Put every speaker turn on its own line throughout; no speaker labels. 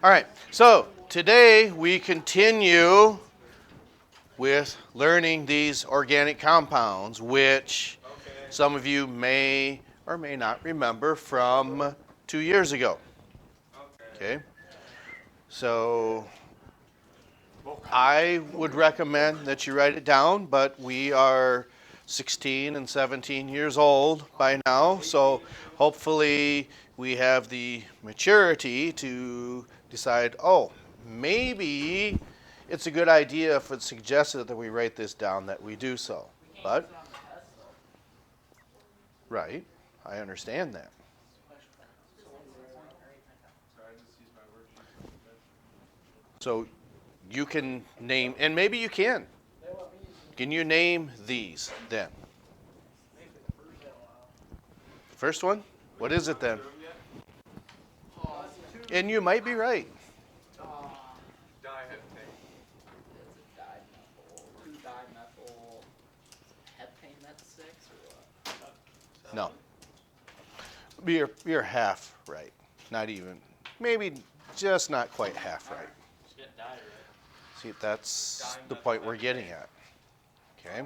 All right, so today we continue with learning these organic compounds, which some of you may or may not remember from 2 years ago. Okay, so I would recommend that you write it down, but we are 16 and 17 years old by now, so hopefully we have the maturity to decide, oh, maybe it's a good idea if it's suggested that we write this down, that we do so. But, right, I understand that. So you can name, and maybe you can. Can you name these then? First one? What is it then? And you might be right. No. You're half right. Not even. Maybe just not quite half right. See, that's the point we're getting at. Okay?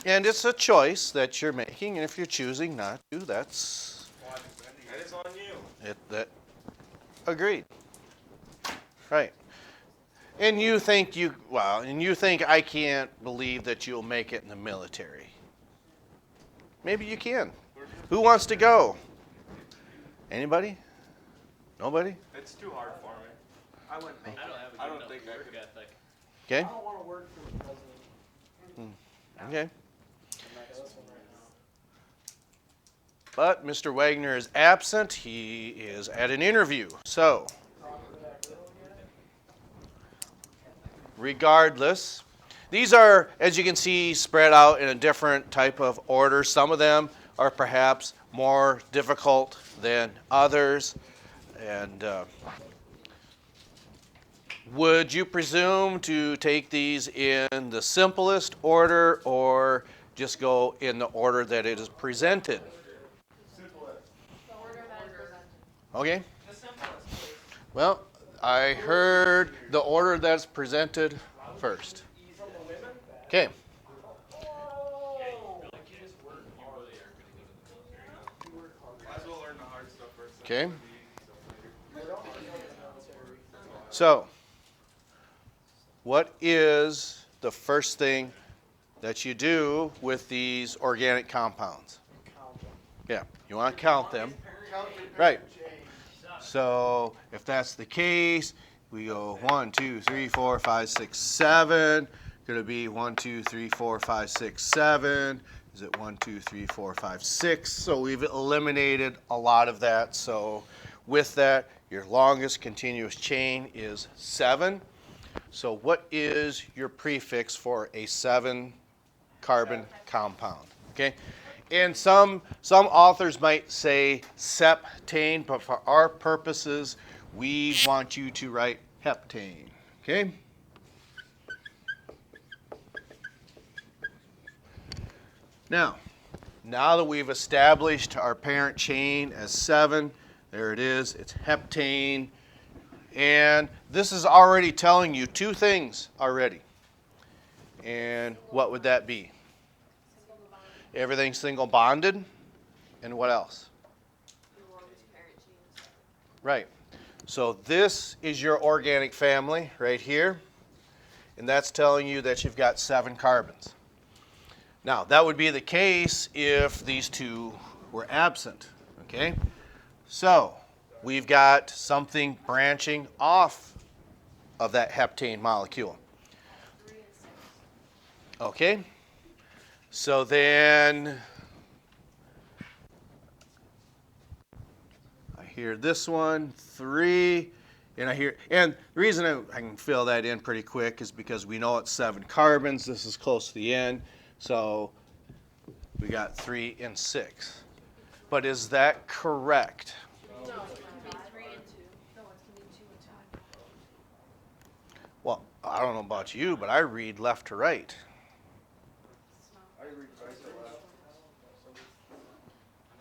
And it's a choice that you're making, and if you're choosing not to, that's...
That is on you.
Agreed. Right. And you think I can't believe that you'll make it in the military. Maybe you can. Who wants to go? Anybody? Nobody?
It's too hard for me. I wouldn't make it. I don't think I could. Ethic.
Okay.
I don't want to work for the president.
Okay. But Mr. Wagner is absent. He is at an interview. So, regardless, these are, as you can see, spread out in a different type of order. Some of them are perhaps more difficult than others. And would you presume to take these in the simplest order or just go in the order that it is presented?
Simplest.
The order that is presented.
Okay.
The simplest, please.
Well, I heard the order that's presented first.
From the women?
Okay.
Oh.
Might as well learn the hard stuff first.
Okay. So, what is the first thing that you do with these organic compounds? Yeah, you want to count them. Right. So, if that's the case, we go 1, 2, 3, 4, 5, 6, 7. Going to be 1, 2, 3, 4, 5, 6, 7. Is it 1, 2, 3, 4, 5, 6? So we've eliminated a lot of that. So with that, your longest continuous chain is 7. So what is your prefix for a 7-carbon compound? Okay, and some authors might say septane, but for our purposes, we want you to write heptane. Okay. Now that we've established our parent chain as 7, there it is, it's heptane. And this is already telling you 2 things already. And what would that be? Everything's single bonded. And what else? Right. So this is your organic family right here. And that's telling you that you've got 7 carbons. Now, that would be the case if these 2 were absent, okay? So, we've got something branching off of that heptane molecule. Okay? So then, I hear this one, 3, and and the reason I can fill that in pretty quick is because we know it's 7 carbons. This is close to the end. So we got 3 and 6. But is that correct?
No, it's going to be 3 and 2. No, it's going to be 2 and 2.
Well, I don't know about you, but I read left to right.
I read right to left.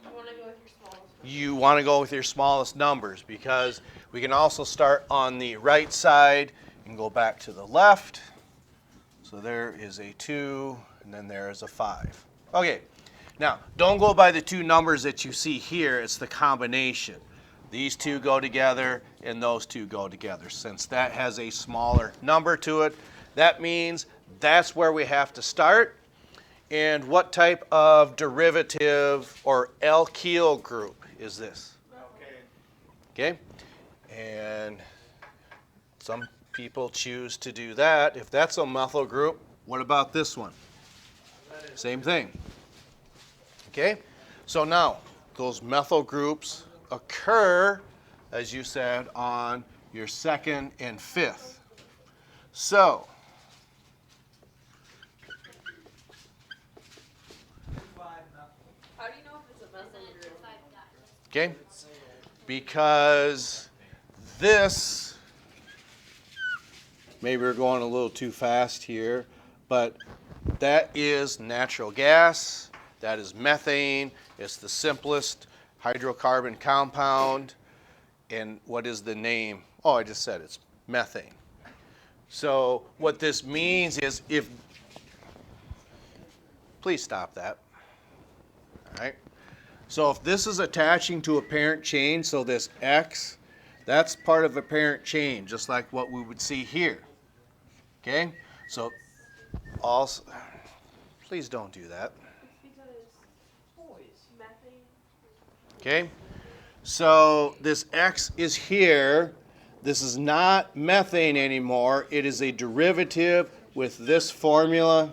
You want to go with your smallest?
you want to go with your smallest numbers, because we can also start on the right side and go back to the left. So there is a 2, and then there is a 5. Okay, now don't go by the two numbers that you see here. It's the combination. These two go together, and those two go together. Since that has a smaller number to it, that means that's where we have to start. And what type of derivative or alkyl group is this? Okay, and some people choose to do that. If that's a methyl group, what about this one? Same thing. Okay, so now those methyl groups occur, as you said, on your second and fifth. So
How do you know if it's a methyl group?
okay, because this, maybe we're going a little too fast here, but that is natural gas, that is methane, it's the simplest hydrocarbon compound, and what is the name? Oh, I just said it's methane. So what this means is if, please stop that, all right? So if this is attaching to a parent chain, so this X, that's part of a parent chain, just like what we would see here. Okay? So also, please don't do that.
Methane.
Okay? So this X is here. This is not methane anymore. It is a derivative with this formula.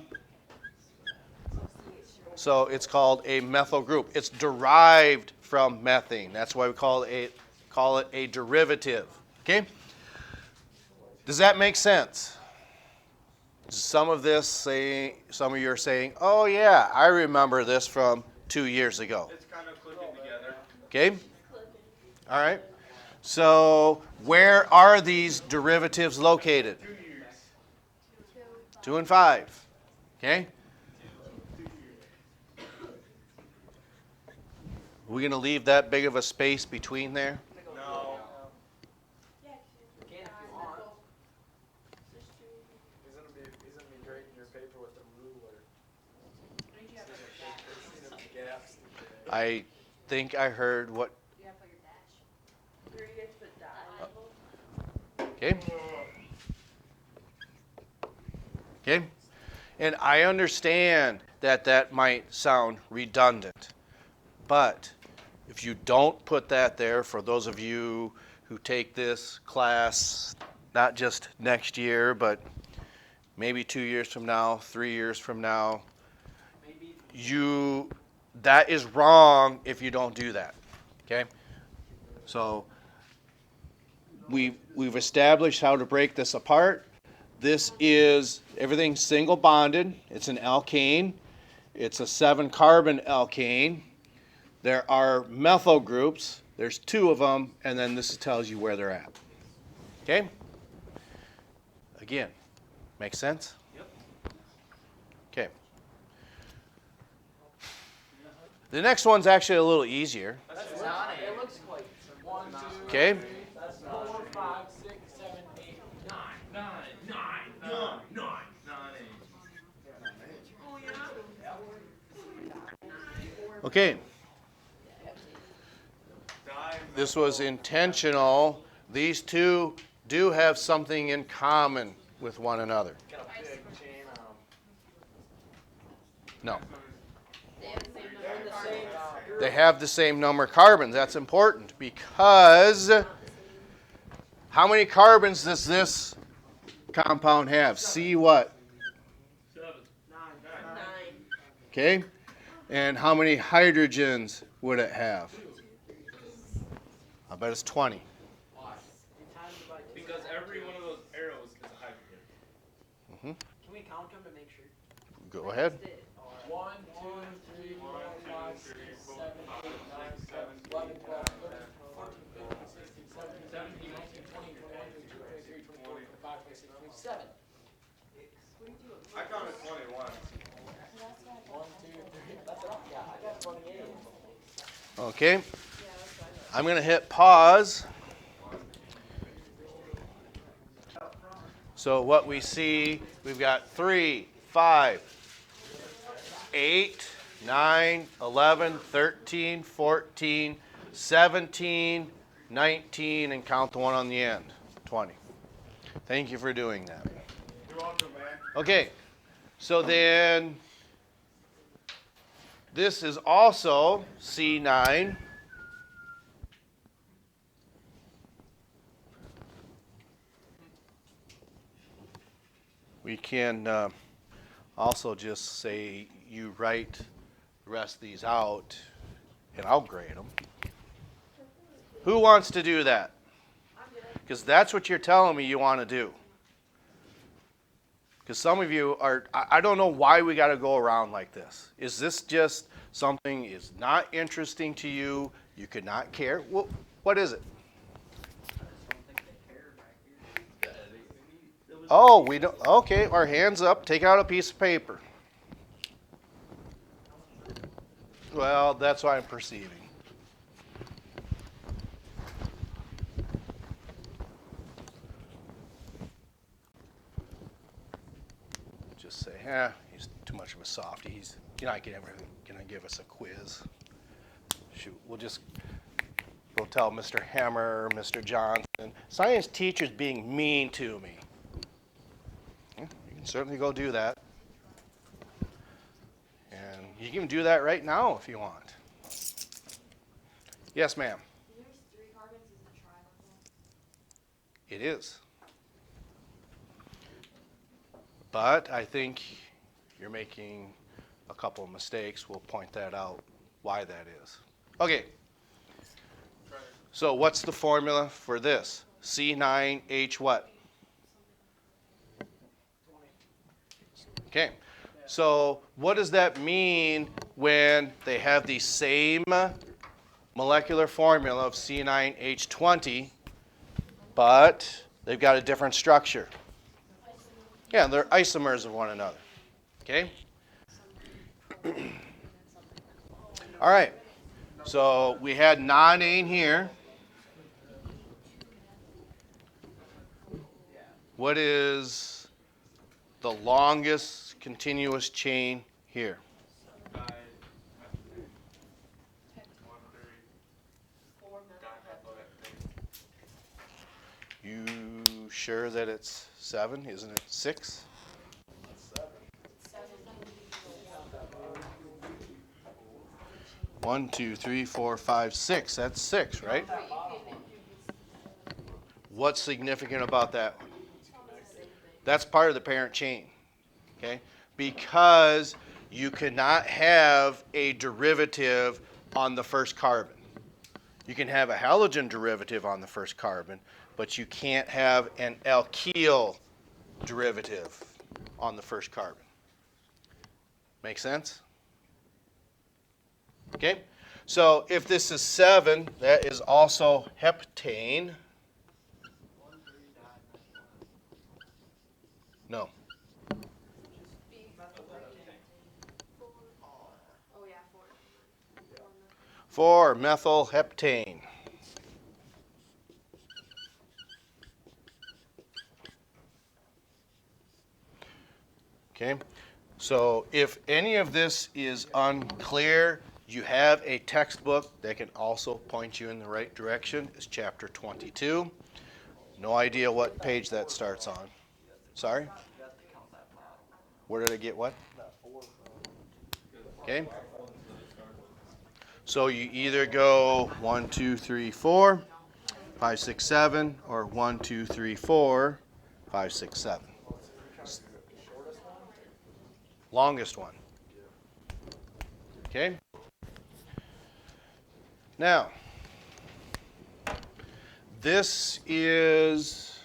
So it's called a methyl group. It's derived from methane. That's why we call it a derivative. Okay? Does that make sense? Some of you are saying, oh yeah, I remember this from 2 years ago.
It's kind of clicking together.
Okay? All right. So where are these derivatives located? 2 and 5. Okay? Are we going to leave that big of a space between there?
No.
He's gonna be great in your paper with a ruler. Gaps.
I think I heard what.
Where you guys put dye.
Okay? Okay? And I understand that that might sound redundant. But if you don't put that there, for those of you who take this class, not just next year, but maybe 2 years from now, 3 years from now, that is wrong if you don't do that. Okay? So we've established how to break this apart. This is everything single bonded. It's an alkane. It's a 7-carbon alkane. There are methyl groups. There's 2 of them, and then this tells you where they're at. Okay? Again, make sense?
Yep.
Okay. The next one's actually a little easier.
That's not it. It looks like 1, 2,
Okay?
3, 4, 5, 6, 7, 8, 9.
9.
Oh, yeah?
Okay. This was intentional. These two do have something in common with one another.
Got a big chain on them.
No.
They're the same.
They have the same number of carbons. That's important because how many carbons does this compound have? C what?
7.
9.
Okay. And how many hydrogens would it have? I bet it's 20.
Because every one of those arrows is a hydrogen.
Can we count them to make sure?
Go ahead.
1, 2, 3, 4, 5, 6, 7, 8, 9, 10, 11, 12, 13, 14, 15, 16, 17, 18, 19, 20, 21, 22, 23, 24, 25, 26, 27.
I counted 21.
1, 2, 3. That's enough. Yeah, I got 28.
Okay. I'm going to hit pause. So what we see, we've got 3, 5, 8, 9, 11, 13, 14, 17, 19, and count the one on the end, 20. Thank you for doing that.
You're welcome, man.
Okay, so then this is also C9. We can also just say you write the rest of these out and I'll grade them. Who wants to do that? Because that's what you're telling me you want to do. Because some of you are, I don't know why we got to go around like this. Is this just something is not interesting to you? You could not care? Well, what is it? Oh, we don't, okay, our hands up, take out a piece of paper. Well, that's what I'm perceiving. Just say, he's too much of a softie. He's not gonna give us a quiz. Shoot, we'll tell Mr. Hammer, Mr. Johnson, science teacher's being mean to me. You can certainly go do that. And you can do that right now if you want. Yes, ma'am.
There's 3 carbons, is it trimethyl?
It is. But I think you're making a couple of mistakes. We'll point that out, why that is. Okay. So what's the formula for this? C9H what? Okay. So what does that mean when they have the same molecular formula of C9H20, but they've got a different structure? Yeah, they're isomers of one another. Okay? All right. So we had nonane here. What is the longest continuous chain here? You sure that it's 7? Isn't it 6? 1, 2, 3, 4, 5, 6. That's 6, right? What's significant about that one? That's part of the parent chain, okay? Because you cannot have a derivative on the first carbon. You can have a halogen derivative on the first carbon, but you can't have an alkyl derivative on the first carbon. Make sense? Okay? So if this is 7, that is also heptane. No.
Oh yeah, 4.
4-methylheptane. Okay? So if any of this is unclear, you have a textbook that can also point you in the right direction. It's chapter 22. No idea what page that starts on. Sorry? Where did I get what? Okay. So you either go 1, 2, 3, 4, 5, 6, 7, or 1, 2, 3, 4, 5, 6, 7. Longest one. Okay? Now, this is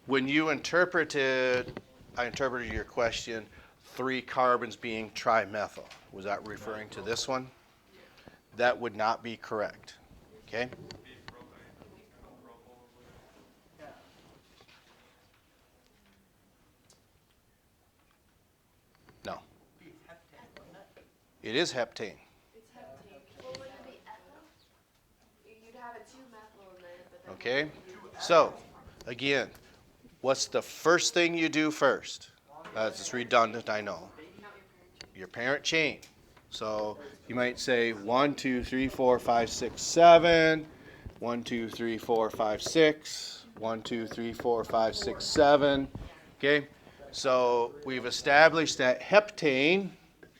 when you interpreted, I interpreted your question, 3 carbons being trimethyl. Was that referring to this one? That would not be correct. Okay? No. It is heptane.
Well, would it be ethyl?
Okay? So, again, what's the first thing you do first? It's redundant, I know. Your parent chain. So you might say 1, 2, 3, 4, 5, 6, 7. 1, 2, 3, 4, 5, 6. 1, 2, 3, 4, 5, 6, 7. Okay? So we've established that heptane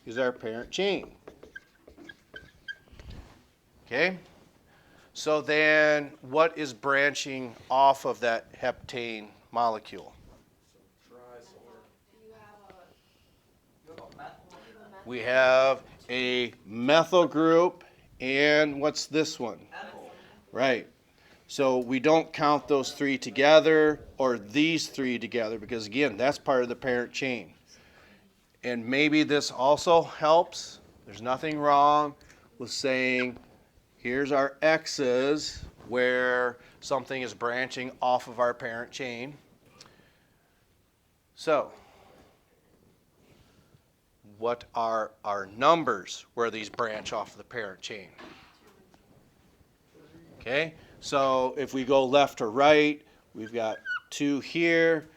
is our parent chain. Okay? So then what is branching off of that heptane molecule? We have a methyl group, and what's this one? Right. So we don't count those three together or these three together because, again, that's part of the parent chain. And maybe this also helps. There's nothing wrong with saying, here's our X's where something is branching off of our parent chain. So, what are our numbers where these branch off of the parent chain? Okay, so if we go left to right, we've got 2 here,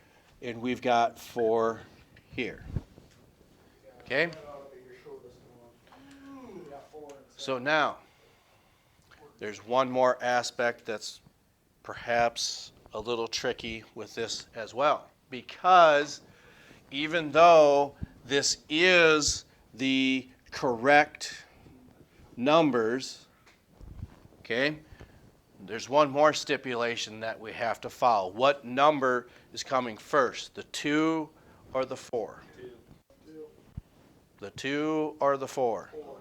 and we've got 4 here. Okay? So now, there's one more aspect that's perhaps a little tricky with this as well. Because even though this is the correct numbers, okay, there's one more stipulation that we have to follow. What number is coming first, the 2 or the 4? 2. The 2 or the 4? 4.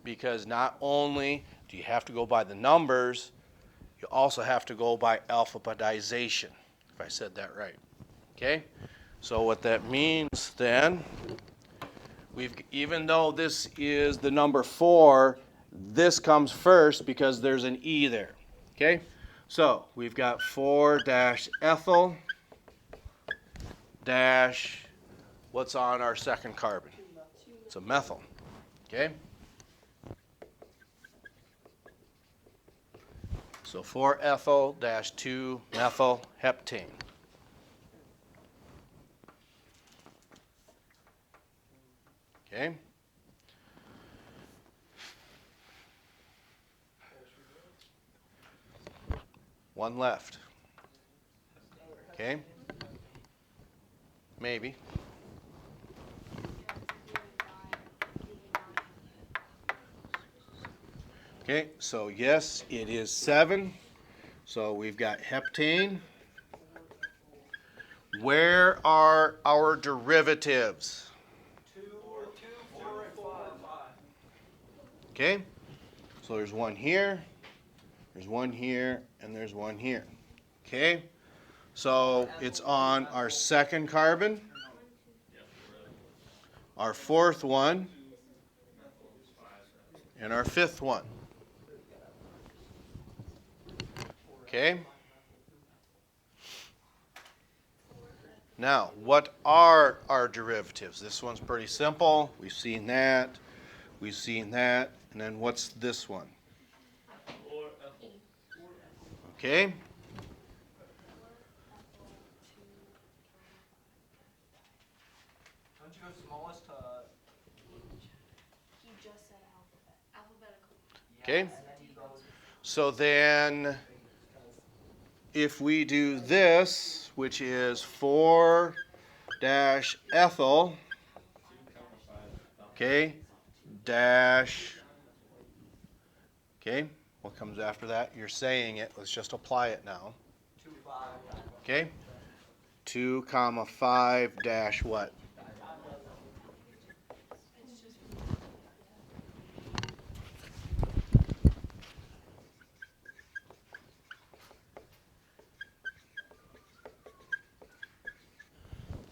Because not only do you have to go by the numbers, you also have to go by alphabetization, if I said that right. Okay? So what that means then, even though this is the number 4, this comes first because there's an E there. Okay? So we've got 4-ethyl dash, what's on our second carbon? It's a methyl. Okay? So 4-ethyl dash 2-methyl heptane. Okay? One left. Okay? Maybe. Okay, so yes, it is 7. So we've got heptane. Where are our derivatives?
2, 4, and 5.
Okay, so there's one here, there's one here, and there's one here. Okay, so it's on our second carbon, our fourth one, and our fifth one. Okay? Now, what are our derivatives? This one's pretty simple. We've seen that. We've seen that. And then what's this one? Okay?
Don't you go smallest to...
He just said alphabetical.
Okay?
And then you go...
So then, if we do this, which is 4-ethyl, okay, dash, okay, what comes after that? You're saying it. Let's just apply it now.
2, 5.
Okay? 2, 5 dash what?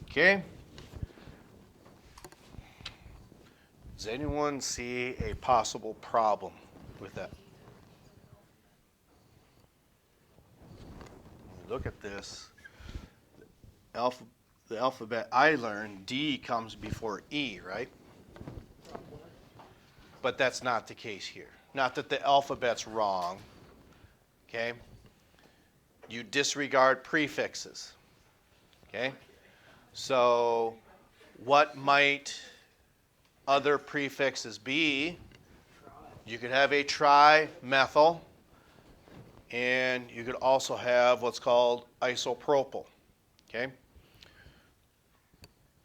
Okay? Does anyone see a possible problem with that? Look at this. The alphabet I learned, D comes before E, right? But that's not the case here. Not that the alphabet's wrong, okay? You disregard prefixes, okay? So what might other prefixes be? You could have a trimethyl, and you could also have what's called isopropyl, okay?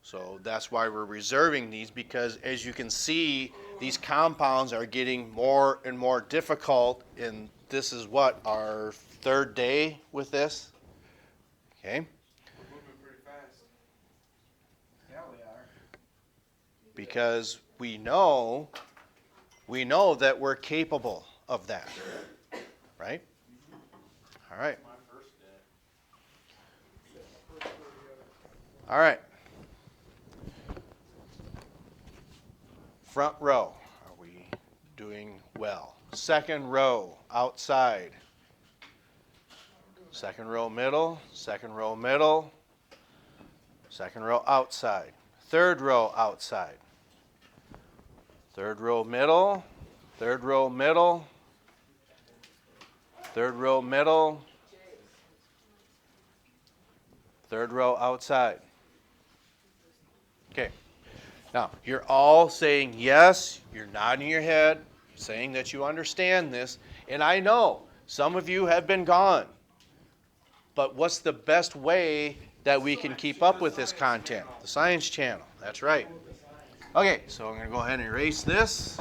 So that's why we're reserving these, because as you can see, these compounds are getting more and more difficult, and this is what, our third day with this? Okay,
We're moving pretty fast.
Yeah, we are.
because we know that we're capable of that, right? All right.
My first day.
All right. Front row, are we doing well? Second row, outside. Second row, middle. Second row, middle. Second row, outside. Third row, outside. Third row, middle. Third row, middle. Third row, middle. Third row, outside. Okay. Now, you're all saying yes, you're nodding your head, saying that you understand this, and I know some of you have been gone. But what's the best way that we can keep up with this content? The Science Channel, that's right. Okay, so I'm going to go ahead and erase this.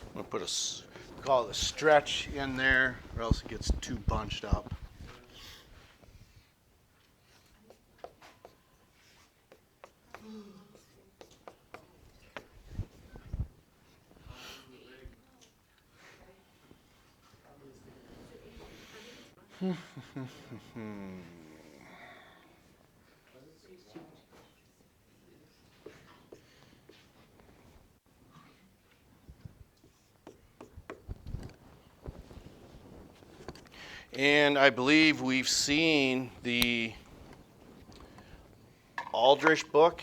I'm going to put call it a stretch in there, or else it gets too bunched up. And I believe we've seen the Aldrich book,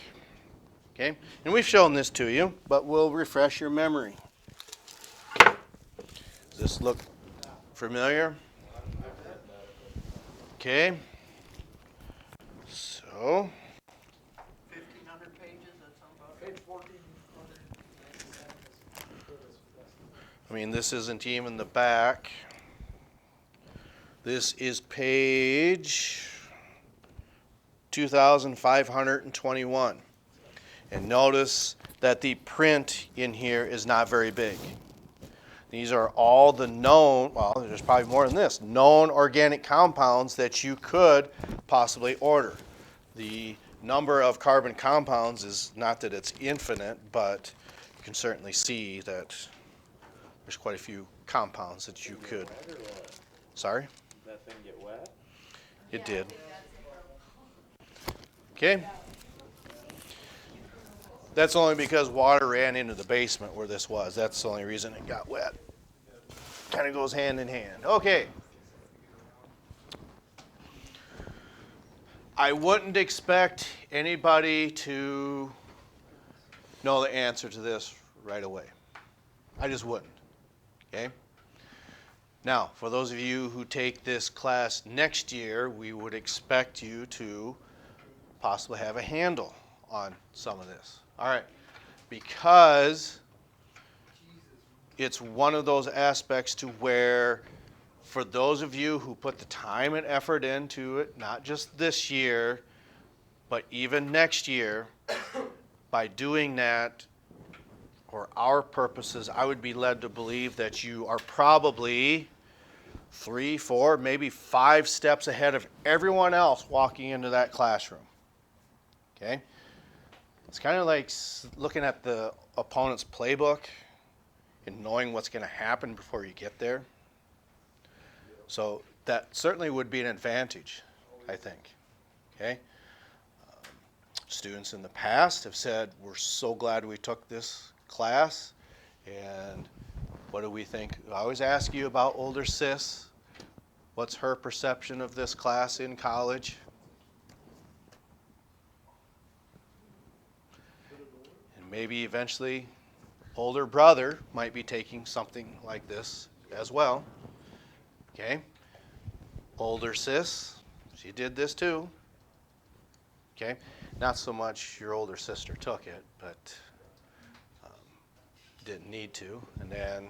okay? And we've shown this to you, but we'll refresh your memory. Does this look familiar? Okay. So,
1,500 pages, that sound about right?
Page 1400.
I mean, this isn't even the back. This is page 2521. And notice that the print in here is not very big. These are all the known, well, there's probably more than this, known organic compounds that you could possibly order. The number of carbon compounds is not that it's infinite, but you can certainly see that there's quite a few compounds that you could. Sorry?
Did that thing get wet?
It did. Okay? That's only because water ran into the basement where this was. That's the only reason it got wet. Kind of goes hand in hand. Okay. I wouldn't expect anybody to know the answer to this right away. I just wouldn't. Okay? Now, for those of you who take this class next year, we would expect you to possibly have a handle on some of this. All right. Because it's one of those aspects to where, for those of you who put the time and effort into it, not just this year, but even next year, by doing that, for our purposes, I would be led to believe that you are probably 3, 4, maybe 5 steps ahead of everyone else walking into that classroom. Okay? It's kind of like looking at the opponent's playbook and knowing what's going to happen before you get there. So that certainly would be an advantage, I think. Okay? Students in the past have said, we're so glad we took this class, and what do we think? I always ask you about older sis. What's her perception of this class in college? And maybe eventually older brother might be taking something like this as well. Okay? Older sis, she did this too. Okay? Not so much your older sister took it, but didn't need to. And then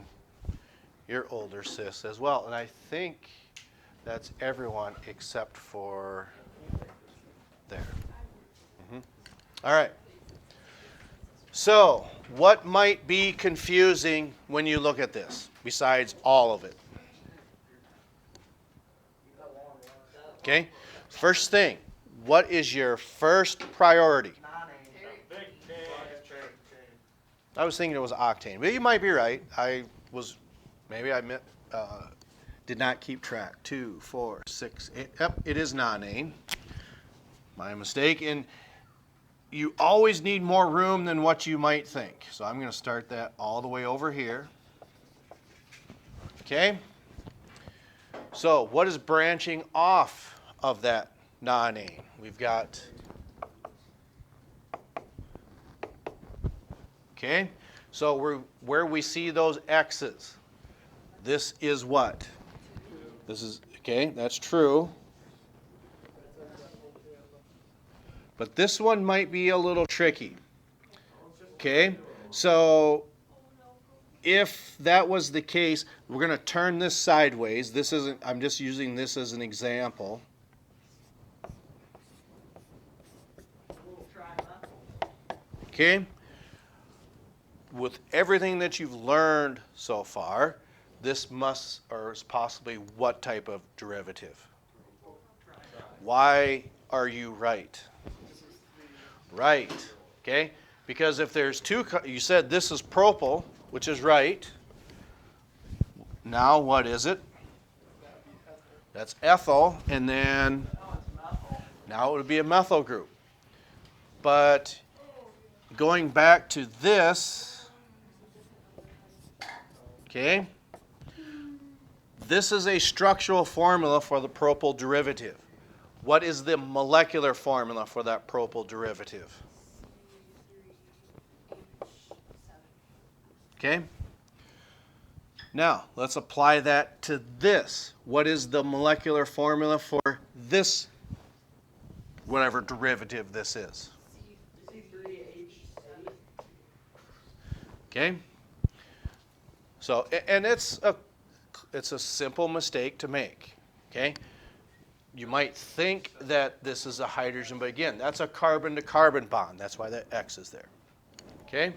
your older sis as well. And I think that's everyone except for there. All right. So, what might be confusing when you look at this, besides all of it? Okay? First thing, what is your first priority? I was thinking it was octane, but you might be right. Did not keep track. 2, 4, 6, 8. Yep, it is nonane. My mistake. And you always need more room than what you might think. So I'm going to start that all the way over here. Okay? So what is branching off of that nonane? We've got, okay? So where we see those X's, this is what? This is, okay, that's true. But this one might be a little tricky. Okay? So if that was the case, we're going to turn this sideways. This isn't, I'm just using this as an example. Okay? With everything that you've learned so far, this must, or is possibly what type of derivative? Why are you right? Right. Okay? Because if there's two, you said this is propyl, which is right. Now what is it? That's ethyl, and then now it would be a methyl group. But going back to this, okay, this is a structural formula for the propyl derivative. What is the molecular formula for that propyl derivative? Okay? Now, let's apply that to this. What is the molecular formula for this, whatever derivative this is? Okay? So, and it's a simple mistake to make. Okay? You might think that this is a hydrogen, but again, that's a carbon-to-carbon bond. That's why that X is there. Okay?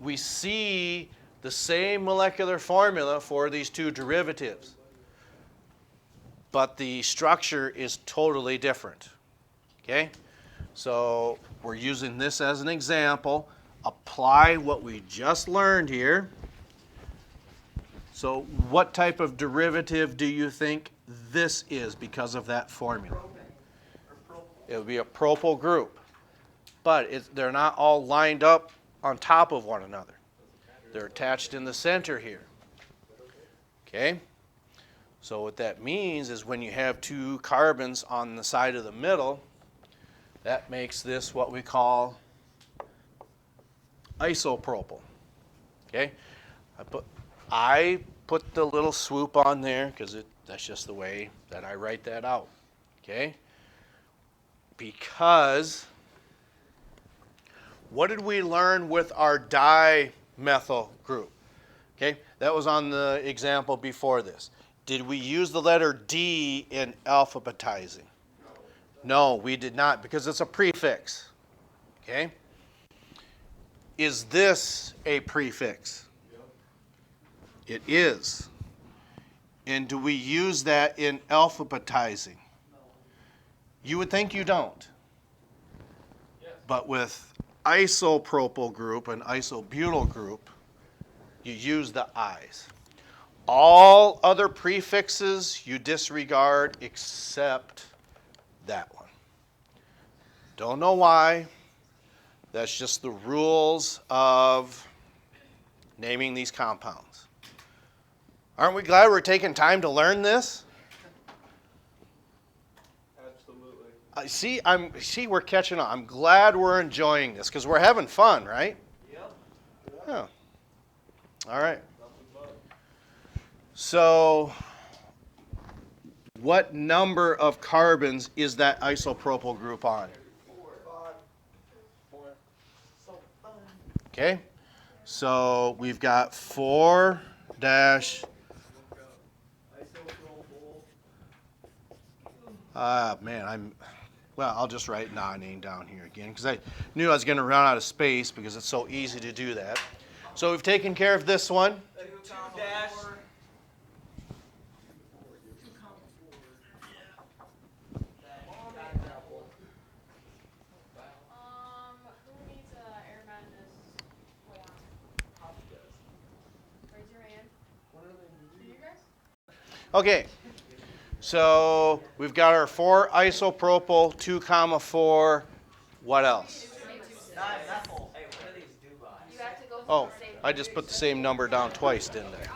We see the same molecular formula for these two derivatives, but the structure is totally different. Okay? So we're using this as an example. Apply what we just learned here. So what type of derivative do you think this is because of that formula? It would be a propyl group. But they're not all lined up on top of one another. They're attached in the center here. Okay? So what that means is when you have two carbons on the side of the middle, that makes this what we call isopropyl. Okay? I put the little swoop on there because that's just the way that I write that out. Okay? Because what did we learn with our dimethyl group? Okay? That was on the example before this. Did we use the letter D in alphabetizing? No, we did not because it's a prefix. Okay? is this a prefix? It is. And do we use that in alphabetizing? You would think you don't. But with isopropyl group and isobutyl group, you use the I's. All other prefixes you disregard except that one. Don't know why. That's just the rules of naming these compounds. Aren't we glad we're taking time to learn this?
Absolutely.
See, we're catching on. I'm glad we're enjoying this because we're having fun, right?
Yep.
Yeah. All right. So, what number of carbons is that isopropyl group on?
4.
Okay. So we've got 4 dash. I'll just write nonane down here again because I knew I was going to run out of space because it's so easy to do that. So we've taken care of this one.
2 dash.
Who needs air madness form? Raise your hand. Do you guys?
Okay. So we've got our 4 isopropyl, 2 comma 4. What else?
Non-methyl. Hey, what are these do by?
You have to go through
Oh,
the same.
I just put the same number down twice, didn't I?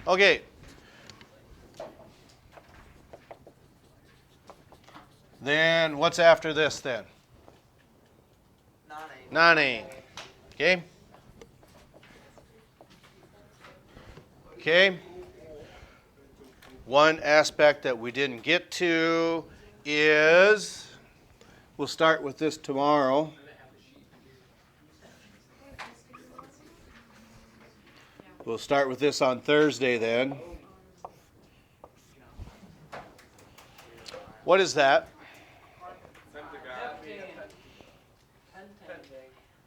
Okay. Then what's after this then?
Non-A.
Nonane. Okay? Okay. One aspect that we didn't get to is, we'll start with this tomorrow. We'll start with this on Thursday then. What is that?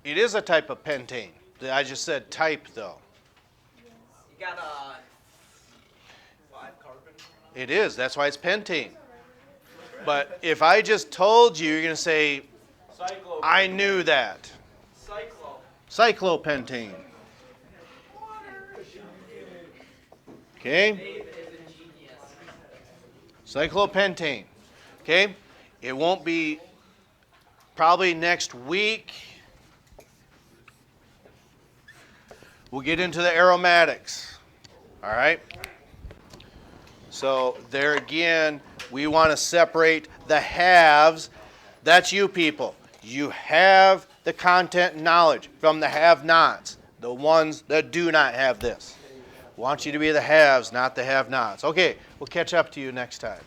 It is a type of pentane. I just said type though.
You got a 5 carbon.
It is. That's why it's pentane. But if I just told you, you're going to say,
Cyclo.
I knew that.
Cyclo.
Cyclopentane. Okay?
Dave is a genius.
Cyclopentane. Okay? It won't be probably next week. We'll get into the aromatics. All right? So there again, we want to separate the haves. That's you people. You have the content knowledge from the have-nots, the ones that do not have this. I want you to be the haves, not the have-nots. Okay, we'll catch up to you next time.